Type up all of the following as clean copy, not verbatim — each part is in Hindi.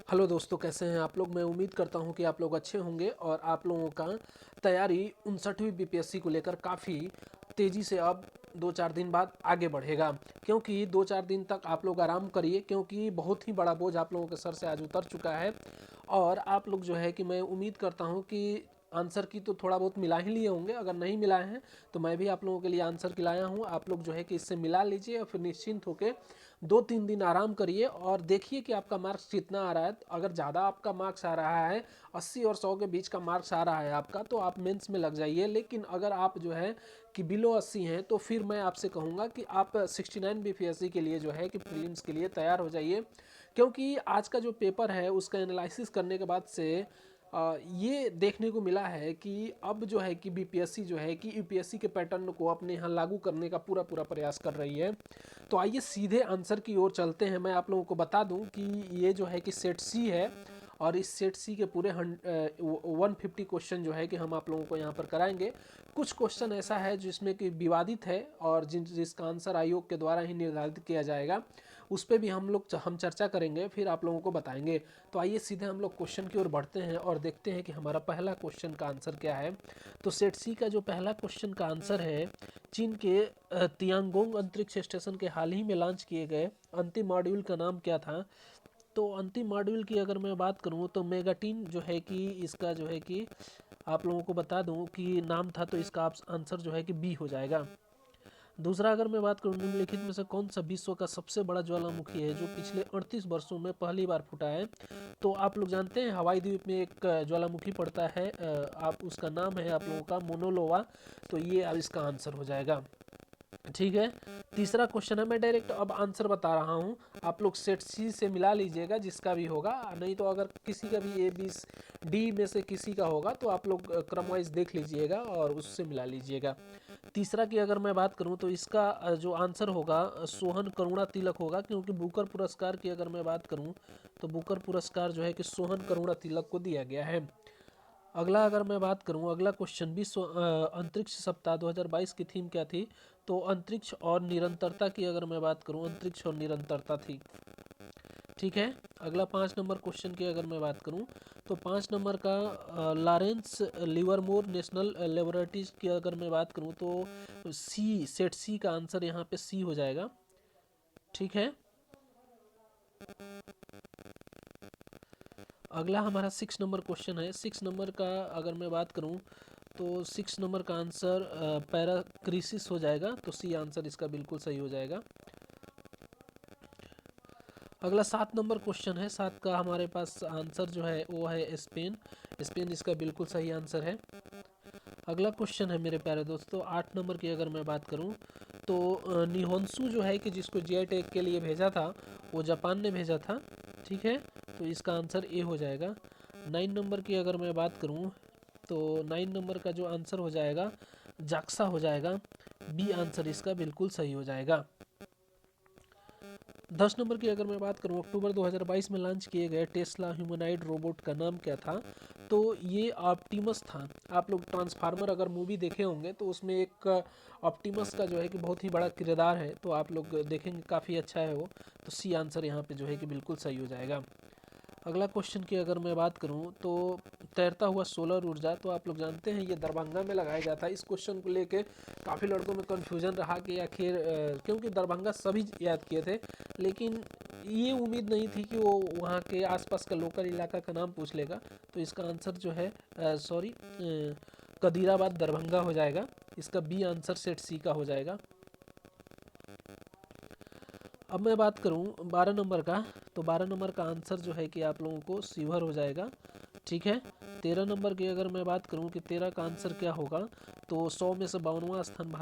हेलो दोस्तों, कैसे हैं आप लोग। मैं उम्मीद करता हूं कि आप लोग अच्छे होंगे और आप लोगों का तैयारी 59वीं बीपीएससी को लेकर काफ़ी तेज़ी से अब 2-4 दिन बाद आगे बढ़ेगा। क्योंकि 2-4 दिन तक आप लोग आराम करिए, क्योंकि बहुत ही बड़ा बोझ आप लोगों के सर से आज उतर चुका है। और आप लोग जो है कि मैं उम्मीद करता हूं कि आंसर की तो थोड़ा बहुत मिला ही लिए होंगे। अगर नहीं मिलाए हैं तो मैं भी आप लोगों के लिए आंसर की लाया हूँ। आप लोग जो है कि इससे मिला लीजिए और फिर निश्चिंत होकर 2-3 दिन आराम करिए और देखिए कि आपका मार्क्स कितना आ रहा है। अगर ज़्यादा आपका मार्क्स आ रहा है, 80 और 100 के बीच का मार्क्स आ रहा है आपका, तो आप मेंस में लग जाइए। लेकिन अगर आप जो है कि बिलो 80 हैं तो फिर मैं आपसे कहूँगा कि आप 69 बीपीएससी के लिए जो है कि प्रीलिम्स के लिए तैयार हो जाइए। क्योंकि आज का जो पेपर है उसका एनालिसिस करने के बाद से ये देखने को मिला है कि अब जो है कि बीपीएससी जो है कि यूपीएससी के पैटर्न को अपने यहाँ लागू करने का पूरा पूरा प्रयास कर रही है। तो आइए सीधे आंसर की ओर चलते हैं। मैं आप लोगों को बता दूं कि ये जो है कि सेट सी है और इस सेट सी के पूरे 150 क्वेश्चन जो है कि हम आप लोगों को यहाँ पर कराएंगे। कुछ क्वेश्चन ऐसा है जिसमें कि विवादित है और जिसका आंसर आयोग के द्वारा ही निर्धारित किया जाएगा, उस पर भी हम चर्चा करेंगे, फिर आप लोगों को बताएंगे। तो आइए सीधे हम लोग क्वेश्चन की ओर बढ़ते हैं और देखते हैं कि हमारा पहला क्वेश्चन का आंसर क्या है। तो सेट सी का जो पहला क्वेश्चन का आंसर है, चीन के तियांगोंग अंतरिक्ष स्टेशन के हाल ही में लॉन्च किए गए अंतिम मॉड्यूल का नाम क्या था। तो अंतिम मॉड्यूल की अगर मैं बात करूं तो मेगाटीन जो है कि इसका जो है कि आप लोगों को बता दूं कि नाम था, तो इसका आंसर जो है कि बी हो जाएगा। दूसरा अगर मैं बात करूं, निम्नलिखित में से कौन सा विश्व का सबसे बड़ा ज्वालामुखी है जो पिछले 38 वर्षों में पहली बार फूटा है। तो आप लोग जानते हैं हवाई द्वीप में एक ज्वालामुखी पड़ता है, आप उसका नाम है आप लोगों का मोनोलोवा। तो ये अब इसका आंसर हो जाएगा। ठीक है। तीसरा क्वेश्चन है, मैं डायरेक्ट अब आंसर बता रहा हूँ, आप लोग सेट सी से मिला लीजिएगा जिसका भी होगा। नहीं तो अगर किसी का भी ए बी डी में से किसी का होगा तो आप लोग क्रम वाइज देख लीजिएगा और उससे मिला लीजिएगा। तीसरा की अगर मैं बात करूं तो इसका जो आंसर होगा सोहन करुणा तिलक होगा, क्योंकि बुकर पुरस्कार की अगर मैं बात करूं तो बुकर पुरस्कार जो है कि सोहन करुणा तिलक को दिया गया है। अगला अगर मैं बात करूं, अगला क्वेश्चन, विश्व अंतरिक्ष सप्ताह 2022 की थीम क्या थी। तो अंतरिक्ष और निरंतरता की अगर मैं बात करूं, अंतरिक्ष और निरंतरता थी। ठीक है। अगला 5 नंबर क्वेश्चन की अगर मैं बात करूं तो 5 नंबर का लॉरेंस लिवरमोर नेशनल लेबोरेटरीज की अगर मैं बात करूं तो सी, सेट सी का आंसर यहाँ पे सी हो जाएगा। ठीक है। अगला हमारा 6 नंबर क्वेश्चन है। 6 नंबर का अगर मैं बात करूं तो 6 नंबर का आंसर पैराक्रिसिस हो जाएगा, तो सी आंसर इसका बिल्कुल सही हो जाएगा। अगला 7 नंबर क्वेश्चन है। 7 का हमारे पास आंसर जो है वो है स्पेन। स्पेन इसका बिल्कुल सही आंसर है। अगला क्वेश्चन है मेरे प्यारे दोस्तों, 8 नंबर की अगर मैं बात करूं तो निहोन्सू जो है कि जिसको जीआई टैग के लिए भेजा था वो जापान ने भेजा था। ठीक है। तो इसका आंसर ए हो जाएगा। 9 नंबर की अगर मैं बात करूं तो 9 नंबर का जो आंसर हो जाएगा जाक्सा हो जाएगा। बी आंसर इसका बिल्कुल सही हो जाएगा। 10 नंबर की अगर मैं बात करूं, अक्टूबर 2022 में लॉन्च किए गए टेस्ला ह्यूमनॉइड रोबोट का नाम क्या था। तो ये ऑप्टिमस था। आप लोग ट्रांसफार्मर अगर मूवी देखे होंगे तो उसमें एक ऑप्टिमस का जो है कि बहुत ही बड़ा किरदार है, तो आप लोग देखेंगे काफ़ी अच्छा है वो। तो सी आंसर यहाँ पे जो है कि बिल्कुल सही हो जाएगा। अगला क्वेश्चन की अगर मैं बात करूं तो तैरता हुआ सोलर ऊर्जा, तो आप लोग जानते हैं ये दरभंगा में लगाया जाता है। इस क्वेश्चन को लेके काफ़ी लड़कों में कन्फ्यूजन रहा कि आखिर क्योंकि दरभंगा सभी याद किए थे, लेकिन ये उम्मीद नहीं थी कि वो वहाँ के आसपास का लोकल इलाका का नाम पूछ लेगा। तो इसका आंसर जो है सॉरी कदीराबाद दरभंगा हो जाएगा। इसका बी आंसर सेट सी का हो जाएगा। अब मैं बात करूं 12 नंबर का, तो 12 नंबर का आंसर जो है कि आप लोगों को सीवर हो जाएगा। ठीक है। 13 नंबर की अगर मैं बात करूं कि 13 का आंसर क्या होगा, तो 100 में से 52वां स्थान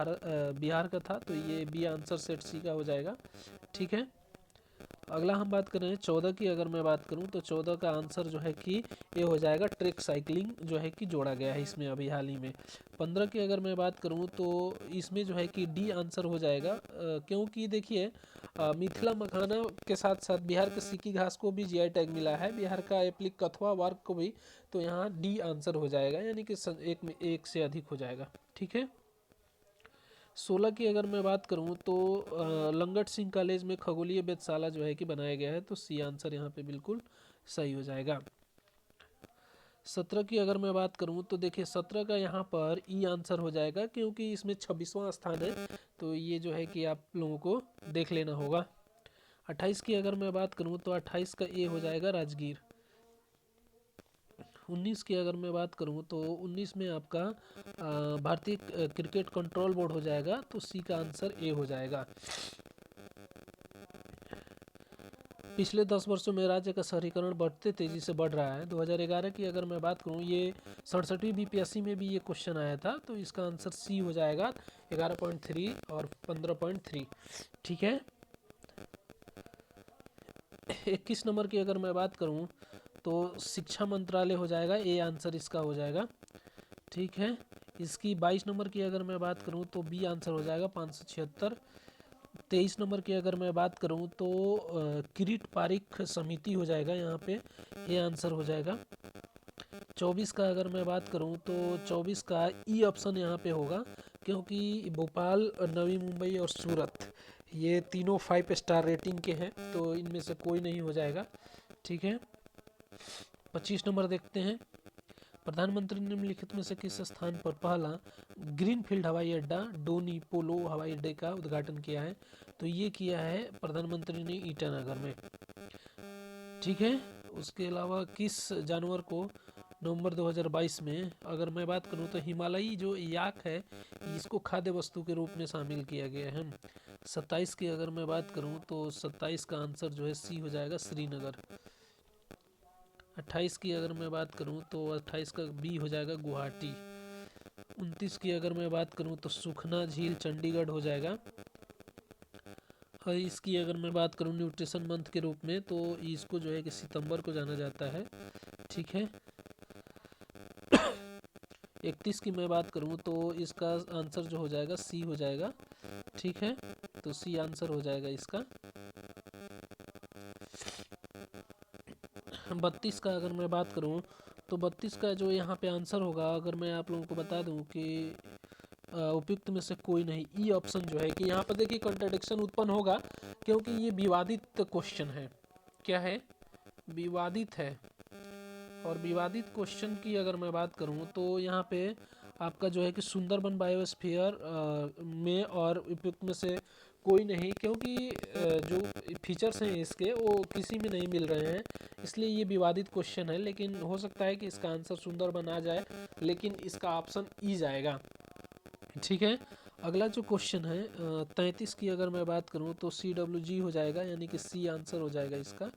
बिहार का था, तो ये बी आंसर सेट सी का हो जाएगा। ठीक है। अगला हम बात करें 14 की अगर मैं बात करूं तो 14 का आंसर जो है कि ये हो जाएगा ट्रैक साइकिलिंग जो है कि जोड़ा गया है इसमें अभी हाल ही में। 15 की अगर मैं बात करूं तो इसमें जो है कि डी आंसर हो जाएगा, क्योंकि देखिए मिथिला मखाना के साथ साथ बिहार के सिक्की घास को भी जीआई टैग मिला है, बिहार का एप्लिक कथवा वर्क को भी। तो यहाँ डी आंसर हो जाएगा, यानी कि एक में एक से अधिक हो जाएगा। ठीक है। 16 की अगर मैं बात करूं तो लंगट सिंह कॉलेज में खगोलीय वेधशाला जो है कि बनाया गया है, तो सी आंसर यहाँ पे बिल्कुल सही हो जाएगा। 17 की अगर मैं बात करूं तो देखिए 17 का यहाँ पर ई आंसर हो जाएगा, क्योंकि इसमें 26वां स्थान है, तो ये जो है कि आप लोगों को देख लेना होगा। 28 की अगर मैं बात करूं तो 28 का ए हो जाएगा राजगीर। 19 की अगर मैं बात करूं तो 19 में आपका भारतीय क्रिकेट कंट्रोल बोर्ड हो जाएगा, तो सी का आंसर ए हो जाएगा। पिछले 10 वर्षों में राज्य का शहरीकरण बढ़ते तेजी से बढ़ रहा है। 2011 की अगर मैं बात करूं, ये 67वीं बीपीएससी में भी ये क्वेश्चन आया था, तो इसका आंसर सी हो जाएगा 11.3 और 15.3। ठीक है। 21 नंबर की अगर मैं बात करूं तो शिक्षा मंत्रालय हो जाएगा, ए आंसर इसका हो जाएगा। ठीक है। इसकी 22 नंबर की अगर मैं बात करूं तो बी आंसर हो जाएगा 576। 23 नंबर की अगर मैं बात करूं तो किरीट पारिख समिति हो जाएगा, यहाँ पे ए आंसर हो जाएगा। 24 का अगर मैं बात करूं तो 24 का ई ऑप्शन यहाँ पे होगा, क्योंकि भोपाल, नवी मुंबई और सूरत ये तीनों 5 स्टार रेटिंग के हैं, तो इनमें से कोई नहीं हो जाएगा। ठीक है। 25 नंबर देखते हैं। प्रधानमंत्री ने निम्नलिखित में से किस स्थान पर पहला ग्रीनफील्ड हवाई अड्डा डोनी पोलो हवाई अड्डे का उद्घाटन किया है? तो ये किया है प्रधानमंत्री ने ईटानगर में। ठीक है। उसके अलावा किस जानवर को नवंबर 2022 में अगर मैं बात करूं तो हिमालयी जो याक है, इसको खाद्य वस्तु के रूप में शामिल किया गया है। 27 की अगर मैं बात करूं तो 27 का आंसर जो है सी हो जाएगा, श्रीनगर। 28 की अगर मैं बात करूं तो 28 का बी हो जाएगा, गुवाहाटी। 29 की अगर मैं बात करूं तो सुखना झील चंडीगढ़ हो जाएगा। और इसकी अगर मैं बात करूं न्यूट्रिशन मंथ के रूप में, तो इसको जो है कि सितंबर को जाना जाता है। ठीक है। 31 की मैं बात करूं तो इसका आंसर जो हो जाएगा सी हो जाएगा। ठीक है। तो सी आंसर हो जाएगा इसका। 32 का अगर मैं बात करूं तो 32 का जो यहाँ पे आंसर होगा, अगर मैं आप लोगों को बता दूं कि उपयुक्त में से कोई नहीं, ई ऑप्शन जो है कि यहाँ पर देखिए कॉन्ट्रडिक्शन उत्पन्न होगा, क्योंकि ये विवादित क्वेश्चन है। क्या है? विवादित है। और विवादित क्वेश्चन की अगर मैं बात करूं तो यहाँ पे आपका जो है कि सुंदरबन बायोस्फीयर में और उपयुक्त में से कोई नहीं, क्योंकि जो फीचर्स हैं इसके वो किसी में नहीं मिल रहे हैं, इसलिए ये विवादित क्वेश्चन है। लेकिन हो सकता है कि इसका आंसर सुंदरबन आ जाए, लेकिन इसका ऑप्शन ई जाएगा। ठीक है। अगला जो क्वेश्चन है 33 की अगर मैं बात करूं तो CWG हो जाएगा, यानी कि सी आंसर हो जाएगा इसका।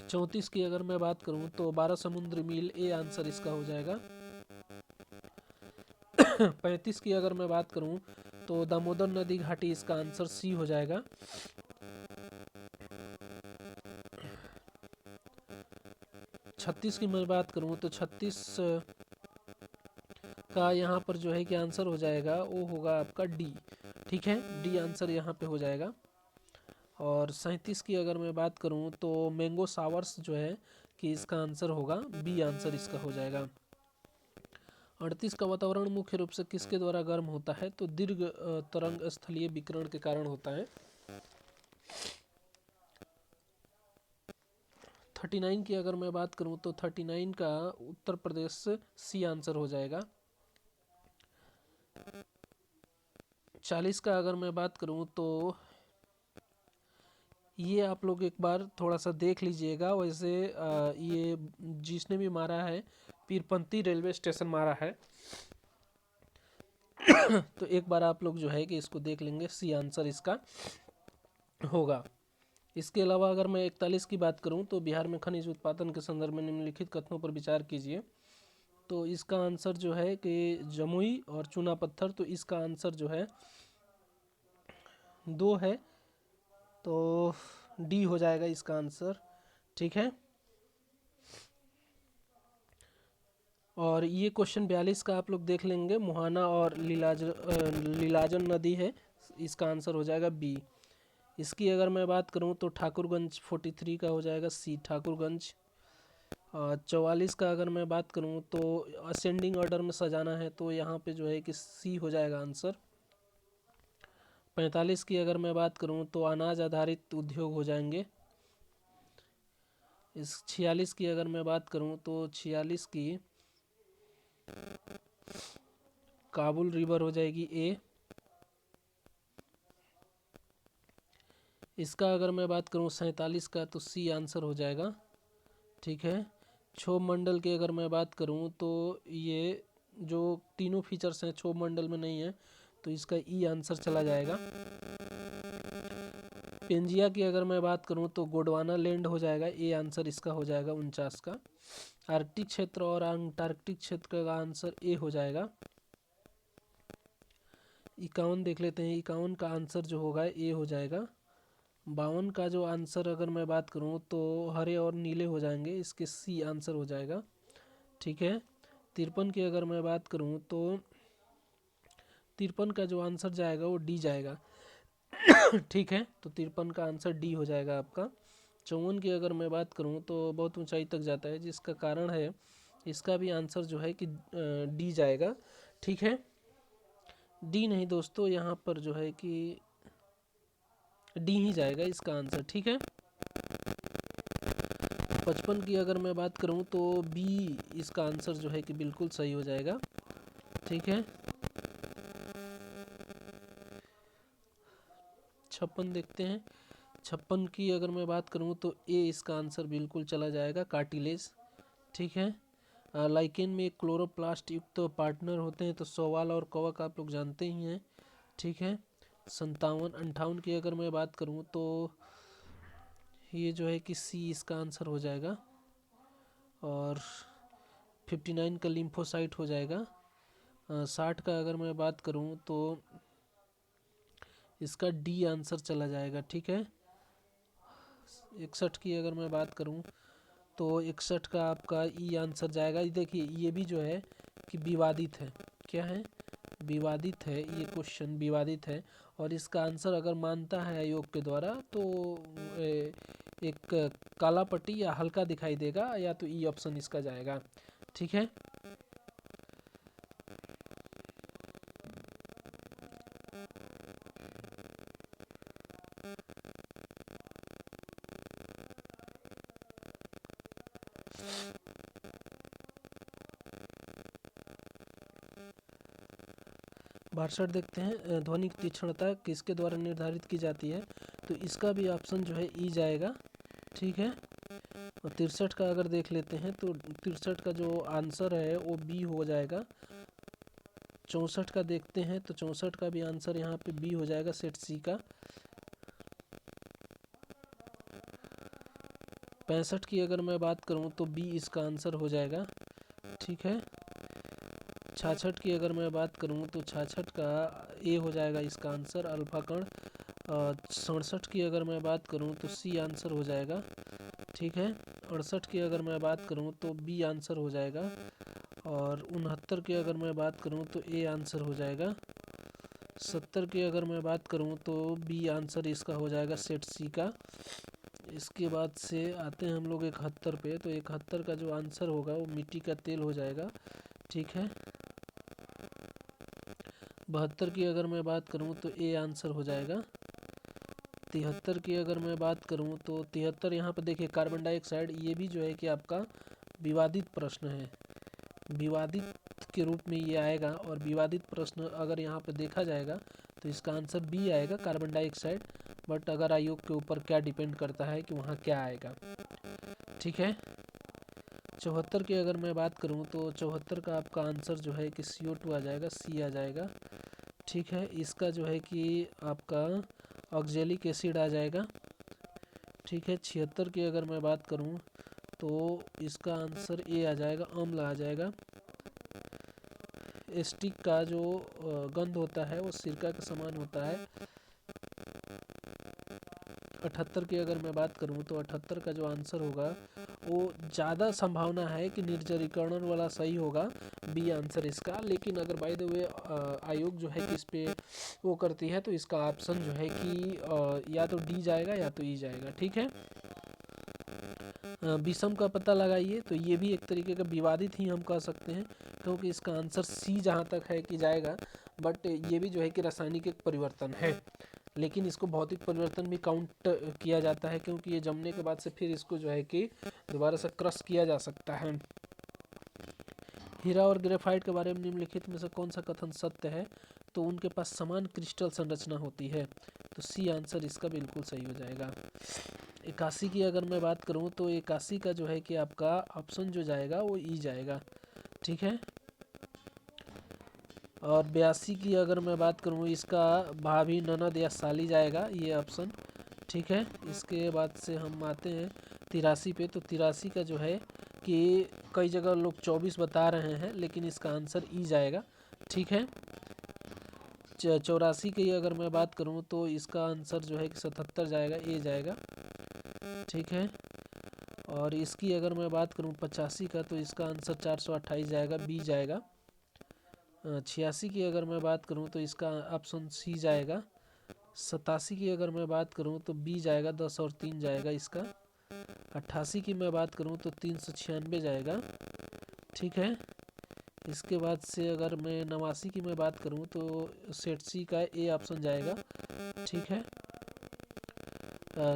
34 की अगर मैं बात करूं तो 12 समुद्री मील, ए आंसर इसका हो जाएगा। 35 की अगर मैं बात करूं तो दामोदर नदी घाटी, इसका आंसर सी हो जाएगा। 36 की मैं बात करूं तो 36 का यहाँ पर जो है कि आंसर हो जाएगा, वो होगा आपका डी। ठीक है। डी आंसर यहाँ पे हो जाएगा। और 37 की अगर मैं बात करूं तो मैंगो सावर्स जो है कि इसका आंसर होगा, बी आंसर इसका हो जाएगा। 38 का वातावरण मुख्य रूप से किसके द्वारा गर्म होता है? तो दीर्घ तरंग स्थलीय विकिरण के कारण होता है। 39 की अगर मैं बात करूं तो 39 का उत्तर प्रदेश से सी आंसर हो जाएगा। 40 का अगर मैं बात करूं तो ये आप लोग एक बार थोड़ा सा देख लीजिएगा। वैसे ये जिसने भी मारा है, पीरपंती रेलवे स्टेशन मारा है। तो एक बार आप लोग जो है कि इसको देख लेंगे, सी आंसर इसका होगा। इसके अलावा अगर मैं 41 की बात करूं तो बिहार में खनिज उत्पादन के संदर्भ में निम्नलिखित कथनों पर विचार कीजिए। तो इसका आंसर जो है कि जमुई और चूना पत्थर, तो इसका आंसर जो है 2 है, तो डी हो जाएगा इसका आंसर। ठीक है। और ये क्वेश्चन 42 का आप लोग देख लेंगे, मुहाना और लीलाजन नदी है, इसका आंसर हो जाएगा बी। इसकी अगर मैं बात करूं तो ठाकुरगंज 43 का हो जाएगा सी, ठाकुरगंज। 44 का अगर मैं बात करूं तो असेंडिंग ऑर्डर में सजाना है तो यहाँ पे जो है कि सी हो जाएगा आंसर। 45 की अगर मैं बात करूं तो अनाज आधारित उद्योग हो जाएंगे। इस 46 की अगर मैं बात करूं तो 46 की काबुल रिवर हो जाएगी ए। इसका अगर मैं बात करूं 47 का तो सी आंसर हो जाएगा। ठीक है। क्षोभ मंडल की अगर मैं बात करूं तो ये जो तीनों फीचर्स हैं क्षोभ मंडल में नहीं है तो इसका ई आंसर चला जाएगा। पेंजिया की अगर मैं बात करूं तो गोंडवाना लैंड हो जाएगा, ए आंसर इसका हो जाएगा 49 का। आर्कटिक क्षेत्र और अंटार्कटिक क्षेत्र का आंसर ए हो जाएगा। 51 देख लेते हैं, 51 का आंसर जो होगा ए हो जाएगा। 52 का जो आंसर अगर मैं बात करूं तो हरे और नीले हो जाएंगे, इसके सी आंसर हो जाएगा। ठीक है। 53 की अगर मैं बात करूं तो 53 का जो आंसर जाएगा वो डी जाएगा। ठीक है, तो 53 का आंसर डी हो जाएगा आपका। 54 की अगर मैं बात करूं तो बहुत ऊंचाई तक जाता है, जिसका कारण है इसका भी आंसर जो है कि डी जाएगा। ठीक है, डी नहीं दोस्तों, यहाँ पर जो है कि डी ही जाएगा इसका आंसर। ठीक है। 55 की अगर मैं बात करूं तो बी इसका आंसर जो है कि बिल्कुल सही हो जाएगा। ठीक है। 56 देखते हैं। 56 की अगर मैं बात करूं तो ए इसका आंसर बिल्कुल चला जाएगा, कार्टिलेज। ठीक है। लाइकेन में क्लोरोप्लास्ट युक्त पार्टनर होते हैं तो सवाल और कवक आप लोग जानते ही हैं। ठीक है। 57 की अगर मैं बात करूं तो ये जो है कि सी इसका आंसर हो जाएगा। और 59 का लिम्फोसाइट हो जाएगा। 60 का अगर मैं बात करूं तो इसका डी आंसर चला जाएगा। ठीक है। 61 की अगर मैं बात करूं तो 61 का आपका ई आंसर जाएगा। देखिए ये भी जो है कि विवादित है। क्या है? विवादित है, ये क्वेश्चन विवादित है और इसका आंसर अगर मानता है आयोग के द्वारा तो एक काला पट्टी या हल्का दिखाई देगा, या तो ई ऑप्शन इसका जाएगा। ठीक है। बारसठ देखते हैं, ध्वनि की तीक्ष्णता किसके द्वारा निर्धारित की जाती है, तो इसका भी ऑप्शन जो है ई जाएगा। ठीक है। और 63 का अगर देख लेते हैं तो 63 का जो आंसर है वो बी हो जाएगा। 64 का देखते हैं तो 64 का भी आंसर यहाँ पे बी हो जाएगा, सेट सी का। 65 की अगर मैं बात करूँ तो बी इसका आंसर हो जाएगा। ठीक है। 66 की अगर मैं बात करूँ तो 66 का ए हो जाएगा इसका आंसर, अल्फा कण। 67 की अगर मैं बात करूँ तो सी आंसर हो जाएगा। ठीक है। 68 की अगर मैं बात करूँ तो बी आंसर हो जाएगा। और 69 की अगर मैं बात करूँ तो ए आंसर हो जाएगा। 70 की अगर मैं बात करूँ तो बी आंसर इसका हो जाएगा, सेट सी का। इसके बाद से आते हैं हम लोग 71 पे, तो 71 का जो आंसर होगा वो मिट्टी का तेल हो जाएगा। ठीक है। 72 की अगर मैं बात करूं तो ए आंसर हो जाएगा। 73 की अगर मैं बात करूं तो 73 यहाँ पर देखिए कार्बन डाइऑक्साइड, ये भी जो है कि आपका विवादित प्रश्न है, विवादित के रूप में ये आएगा। और विवादित प्रश्न अगर यहाँ पर देखा जाएगा तो इसका आंसर बी आएगा, कार्बन डाइऑक्साइड। बट अगर आयोग के ऊपर क्या डिपेंड करता है कि वहाँ क्या आएगा। ठीक है। 74 की अगर मैं बात करूं तो 74 का आपका आंसर जो है कि CO2 आ जाएगा, सी आ जाएगा। ठीक है। इसका जो है कि आपका ऑक्जेलिक एसिड आ जाएगा। ठीक है। 76 की अगर मैं बात करूं तो इसका आंसर ए आ जाएगा, अम्ल आ जाएगा। एस्टिक का जो गंध होता है वो सिरका के समान होता है। 78 की अगर मैं बात करूं तो 78 का जो आंसर होगा वो ज़्यादा संभावना है कि निर्जलीकरण वाला सही होगा, बी आंसर इसका। लेकिन अगर बाय द वे आयोग जो है कि इस पे वो करती है तो इसका ऑप्शन जो है कि या तो डी जाएगा या तो ई जाएगा। ठीक है। विषम का पता लगाइए, तो ये भी एक तरीके का विवादित ही हम कह सकते हैं, क्योंकि इसका आंसर सी जहाँ तक है कि जाएगा। बट ये भी जो है कि रासायनिक एक परिवर्तन है, लेकिन इसको भौतिक परिवर्तन भी काउंट किया जाता है, क्योंकि ये जमने के बाद से फिर इसको जो है कि दोबारा से क्रश किया जा सकता है। हीरा और ग्रेफाइट के बारे में निम्नलिखित में से कौन सा कथन सत्य है? तो उनके पास समान क्रिस्टल संरचना होती है, तो सी आंसर इसका बिल्कुल सही हो जाएगा। 81 की अगर मैं बात करूं तो 81 का जो है कि आपका ऑप्शन जो जाएगा वो ई जाएगा, ठीक है। और 82 की अगर मैं बात करूं, इसका भाभी, ननद या साली जाएगा, ये ऑप्शन, ठीक है। इसके बाद से हम आते हैं 83 पे, तो 83 का जो है कि कई जगह लोग 24 बता रहे हैं, लेकिन इसका आंसर ई जाएगा, ठीक है। 84 की अगर मैं बात करूं तो इसका आंसर जो है कि 77 जाएगा, ए जाएगा, ठीक है। और इसकी अगर मैं बात करूं 85 का, तो इसका आंसर 428 जाएगा, बी जाएगा। 86 की अगर मैं बात करूं तो इसका ऑप्शन सी जाएगा। 87 की अगर मैं बात करूं तो बी जाएगा, 10 और 3 जाएगा इसका। 88 की मैं बात करूं तो 396 जाएगा, ठीक है। इसके बाद से अगर मैं 89 की मैं बात करूं तो सेट सी का ए ऑप्शन जाएगा, ठीक है।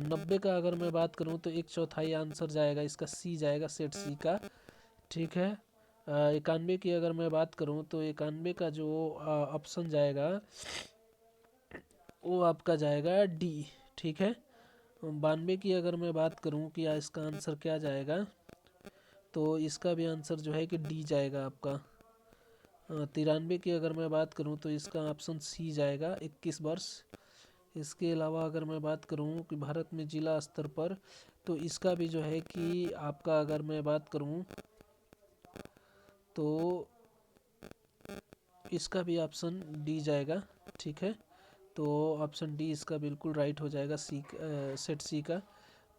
90 का अगर मैं बात करूं तो 1/4 आंसर जाएगा, इसका सी जाएगा, सेट सी का, ठीक है। 91 की अगर मैं बात करूं तो 91 का जो ऑप्शन जाएगा वो आपका जाएगा डी, ठीक है। 92 की अगर मैं बात करूं कि इसका आंसर क्या जाएगा, तो इसका भी आंसर जो है कि डी जाएगा आपका। 93 की अगर मैं बात करूं तो इसका ऑप्शन सी जाएगा, 21 वर्ष। इसके अलावा अगर मैं बात करूं कि भारत में जिला स्तर पर, तो इसका भी जो है कि आपका अगर मैं बात करूं तो इसका भी ऑप्शन डी जाएगा, ठीक है। तो ऑप्शन डी इसका बिल्कुल राइट हो जाएगा, सी, सेट सी का।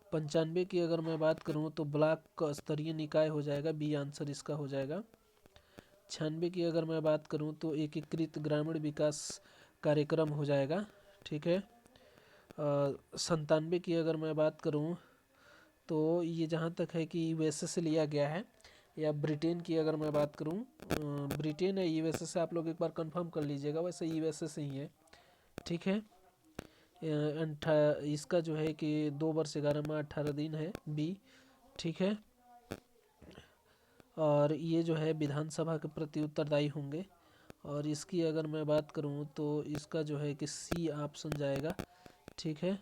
95 की अगर मैं बात करूं तो ब्लॉक स्तरीय निकाय हो जाएगा, बी आंसर इसका हो जाएगा। 96 की अगर मैं बात करूं तो एकीकृत ग्रामीण विकास कार्यक्रम हो जाएगा, ठीक है। 97 की अगर मैं बात करूं तो ये जहाँ तक है कि यूएसए से लिया गया है, या ब्रिटेन की अगर मैं बात करूं, ब्रिटेन या यूएसए से, आप लोग एक बार कंफर्म कर लीजिएगा, वैसे यूएसए से ही है, ठीक है। इसका जो है कि 2 वर्ष 11 माह 18 दिन है, बी, ठीक है। और ये जो है विधानसभा के प्रति उत्तरदायी होंगे। और इसकी अगर मैं बात करूं तो इसका जो है कि सी ऑप्शन जाएगा, ठीक है।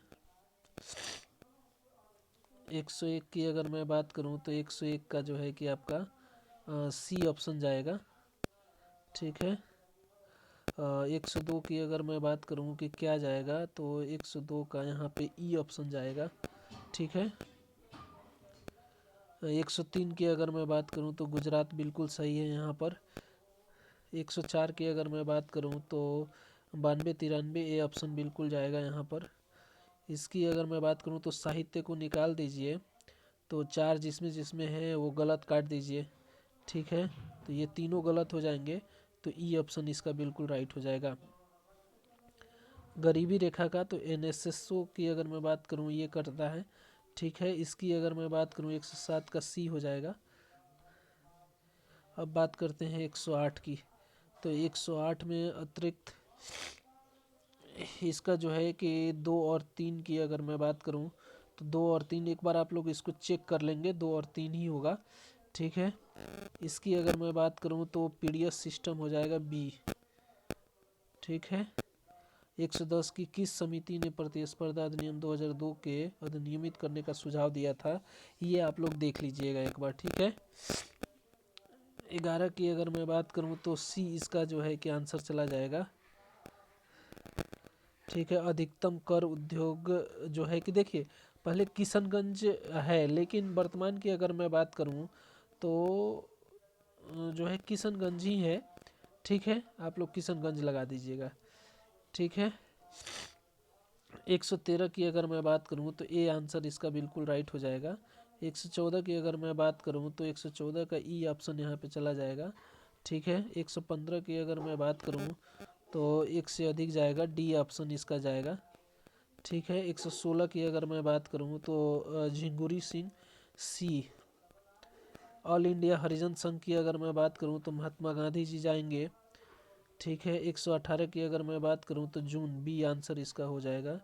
101 की अगर मैं बात करूं तो 101 का जो है कि आपका सी ऑप्शन जाएगा, ठीक है। 102 की अगर मैं बात करूं कि क्या जाएगा, तो 102 का यहाँ पे ई ऑप्शन जाएगा, ठीक है। 103 की अगर मैं बात करूं तो गुजरात बिल्कुल सही है यहाँ पर। 104 की अगर मैं बात करूं तो 92-93 ए ऑप्शन बिल्कुल जाएगा यहाँ पर। इसकी अगर मैं बात करूं तो साहित्य को निकाल दीजिए, तो 4 जिसमें जिसमें है वो गलत काट दीजिए, ठीक है। तो ये तीनों गलत हो जाएंगे, तो ई ऑप्शन इसका बिल्कुल राइट हो जाएगा। गरीबी रेखा का तो एनएसएसओ की अगर मैं बात करूं ये करता है, ठीक है। इसकी अगर मैं बात करूं 107 का सी हो जाएगा। अब बात करते हैं 108 की, तो 108 में अतिरिक्त इसका जो है कि 2 और 3 की अगर मैं बात करूं तो 2 और 3 एक बार आप लोग इसको चेक कर लेंगे, 2 और 3 ही होगा, ठीक है। इसकी अगर मैं बात करूं तो पीडीएस सिस्टम हो जाएगा, बी, ठीक है। 110 की किस समिति ने प्रतिस्पर्धा अधिनियम 2002 के अधिनियमित करने का सुझाव दिया था, ये आप लोग देख लीजिएगा एक बार, ठीक है। 11 की अगर मैं बात करूं तो सी इसका जो है कि आंसर चला जाएगा, ठीक है। अधिकतम कर उद्योग जो है कि देखिए पहले किशनगंज है, लेकिन वर्तमान की अगर मैं बात करूं तो जो है किशनगंज ही है, ठीक है। आप लोग किशनगंज लगा दीजिएगा, ठीक है। 113 की अगर मैं बात करूं तो ए आंसर इसका बिल्कुल राइट हो जाएगा। 114 की अगर मैं बात करूं तो 114 का ई ऑप्शन यहाँ पे चला जाएगा, ठीक है। 115 की अगर मैं बात करूं तो एक से अधिक जाएगा, डी ऑप्शन इसका जाएगा, ठीक है। 116 की अगर मैं बात करूं तो झिंगुरी सिंह सी, ऑल इंडिया हरिजन संघ की अगर मैं बात करूं तो महात्मा गांधी जी जाएंगे। ठीक है, 118 की अगर मैं बात करूं तो जून, बी आंसर इसका हो जाएगा।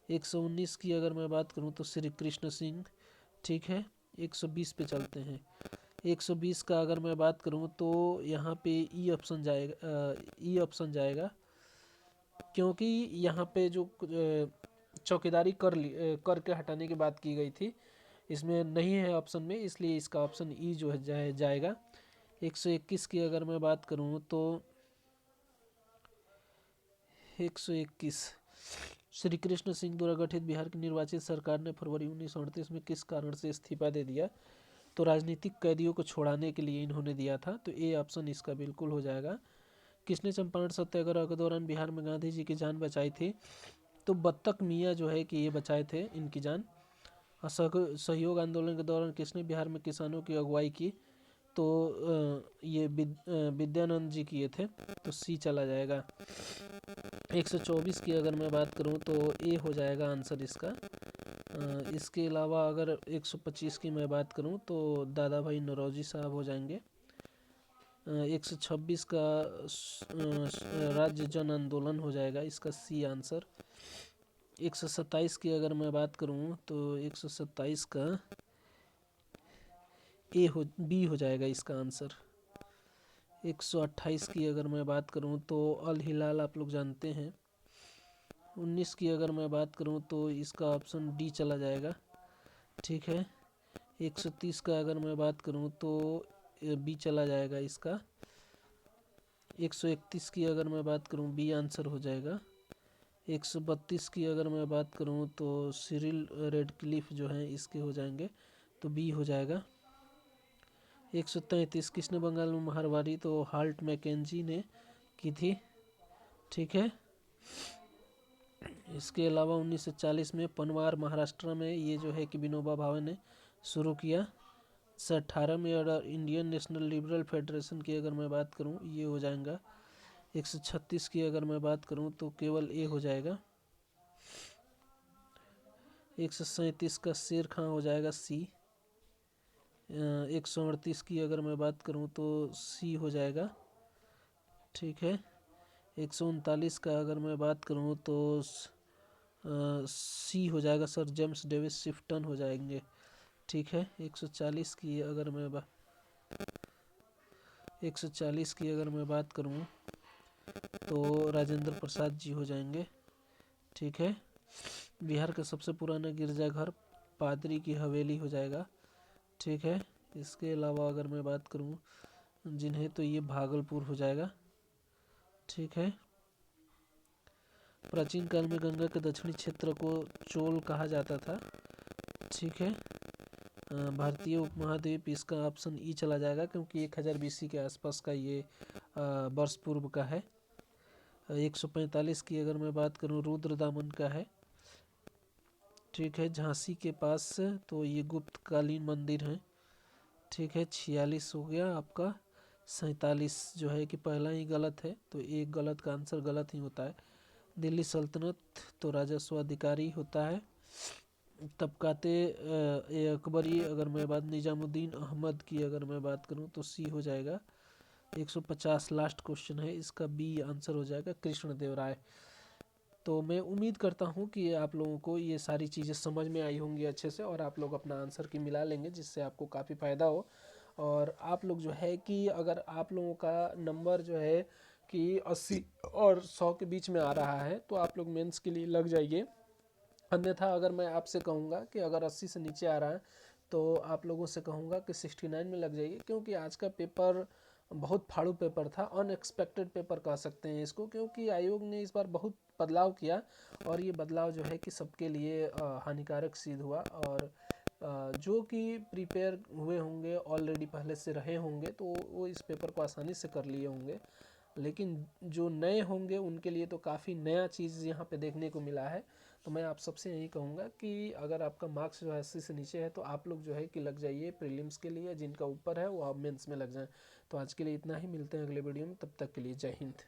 119 की अगर मैं बात करूं तो श्री कृष्ण सिंह। ठीक है, 120 पे चलते हैं। 120 का अगर मैं बात करूं तो यहाँ पे ई ऑप्शन जाएगा, ई ऑप्शन जाएगा, क्योंकि यहाँ पे जो चौकीदारी कर के हटाने की बात की गई थी, इसमें नहीं है ऑप्शन में, इसलिए इसका ऑप्शन ई जो है जाएगा। 121 की अगर मैं बात करूं तो 121, श्री कृष्ण सिंह द्वारा गठित बिहार की निर्वाचित सरकार ने फरवरी 1938 में किस कारण से इस्तीफा दे दिया? तो राजनीतिक कैदियों को छुड़ाने के लिए इन्होंने दिया था, तो ए ऑप्शन इसका बिल्कुल हो जाएगा। किसने चंपारण सत्याग्रह के दौरान बिहार में गांधी जी की जान बचाई थी? तो बत्तख मियाँ जो है कि ये बचाए थे इनकी जान। सहयोग आंदोलन के दौरान किसने बिहार में किसानों की अगुवाई की? तो ये विद्यानंद जी किए थे, तो सी चला जाएगा। 124 की अगर मैं बात करूं तो ए हो जाएगा आंसर इसका। इसके अलावा अगर 125 की मैं बात करूं तो दादा भाई नौरोजी साहब हो जाएंगे। 126 का राज्य जन आंदोलन हो जाएगा, इसका सी आंसर। 127 की अगर मैं बात करूं तो 127 का बी हो जाएगा इसका आंसर। 128 की अगर मैं बात करूं तो अल हिलाल आप लोग जानते हैं। 19 की अगर मैं बात करूं तो इसका ऑप्शन डी चला जाएगा। ठीक है, 130 का अगर मैं बात करूं तो बी चला जाएगा इसका। 131 की अगर मैं बात करूं बी आंसर हो जाएगा। 132 की अगर मैं बात करूं तो सिरिल रेडक्लिफ जो हैं इसके हो जाएंगे, तो बी हो जाएगा। 133 किसने बंगाल में महारवारी? तो हाल्ट मैकेंजी ने की थी। ठीक है, इसके अलावा 1940 में पनवार महाराष्ट्र में ये जो है कि विनोबा भावे ने शुरू किया। 18 में अगर इंडियन नेशनल लिबरल फेडरेशन की अगर मैं बात करूं ये हो जाएगा। 136 की अगर मैं बात करूं तो केवल ए हो जाएगा। 137 का शेर खां हो जाएगा, सी। 138 की अगर मैं बात करूं तो सी हो जाएगा। ठीक है, 139 का अगर मैं बात करूं तो सी हो जाएगा, सर जेम्स डेविस शिफ्टन हो जाएंगे। ठीक है, 140 की अगर मैं 140 की अगर मैं बात करूं तो राजेंद्र प्रसाद जी हो जाएंगे। ठीक है, बिहार का सबसे पुराना गिरजाघर पादरी की हवेली हो जाएगा। ठीक है, इसके अलावा अगर मैं बात करूं जिन्हें, तो ये भागलपुर हो जाएगा। ठीक है, प्राचीन काल में गंगा के दक्षिणी क्षेत्र को चोल कहा जाता था। ठीक है, भारतीय उपमहाद्वीप, इसका ऑप्शन ई चला जाएगा क्योंकि 1000 BC के आसपास का ये वर्ष पूर्व का है। 145 की अगर मैं बात करूं रुद्रदामन का है। ठीक है, झांसी के पास, तो ये गुप्तकालीन मंदिर है। ठीक है, 46 हो गया आपका। 47 जो है कि पहला ही गलत है, तो एक गलत का आंसर गलत ही होता है। दिल्ली सल्तनत तो राजस्व अधिकारी होता है। तबकाते अकबरी अगर मैं बात, निजामुद्दीन अहमद की अगर मैं बात करूं तो सी हो जाएगा। 150 लास्ट क्वेश्चन है, इसका बी आंसर हो जाएगा, कृष्णदेवराय। तो मैं उम्मीद करता हूँ कि आप लोगों को ये सारी चीज़ें समझ में आई होंगी अच्छे से, और आप लोग अपना आंसर की मिला लेंगे जिससे आपको काफ़ी फ़ायदा हो। और आप लोग जो है कि अगर आप लोगों का नंबर जो है कि 80 और 100 के बीच में आ रहा है तो आप लोग मेंस के लिए लग जाइए। अन्यथा अगर मैं आपसे कहूँगा कि अगर 80 से नीचे आ रहा है तो आप लोगों से कहूँगा कि 69 में लग जाइए, क्योंकि आज का पेपर बहुत फाड़ू पेपर था, अनएक्सपेक्टेड पेपर कह सकते हैं इसको, क्योंकि आयोग ने इस बार बहुत बदलाव किया और ये बदलाव जो है कि सबके लिए हानिकारक सिद्ध हुआ। और जो कि प्रिपेयर हुए होंगे, ऑलरेडी पहले से रहे होंगे, तो वो इस पेपर को आसानी से कर लिए होंगे, लेकिन जो नए होंगे उनके लिए तो काफ़ी नया चीज़ यहाँ पे देखने को मिला है। तो मैं आप सबसे यही कहूँगा कि अगर आपका मार्क्स जो है 80 से नीचे है तो आप लोग जो है कि लग जाइए प्रीलिम्स के लिए, जिनका ऊपर है वो आप मेंस में लग जाएं। तो आज के लिए इतना ही, मिलते हैं अगले वीडियो में, तब तक के लिए जय हिंद।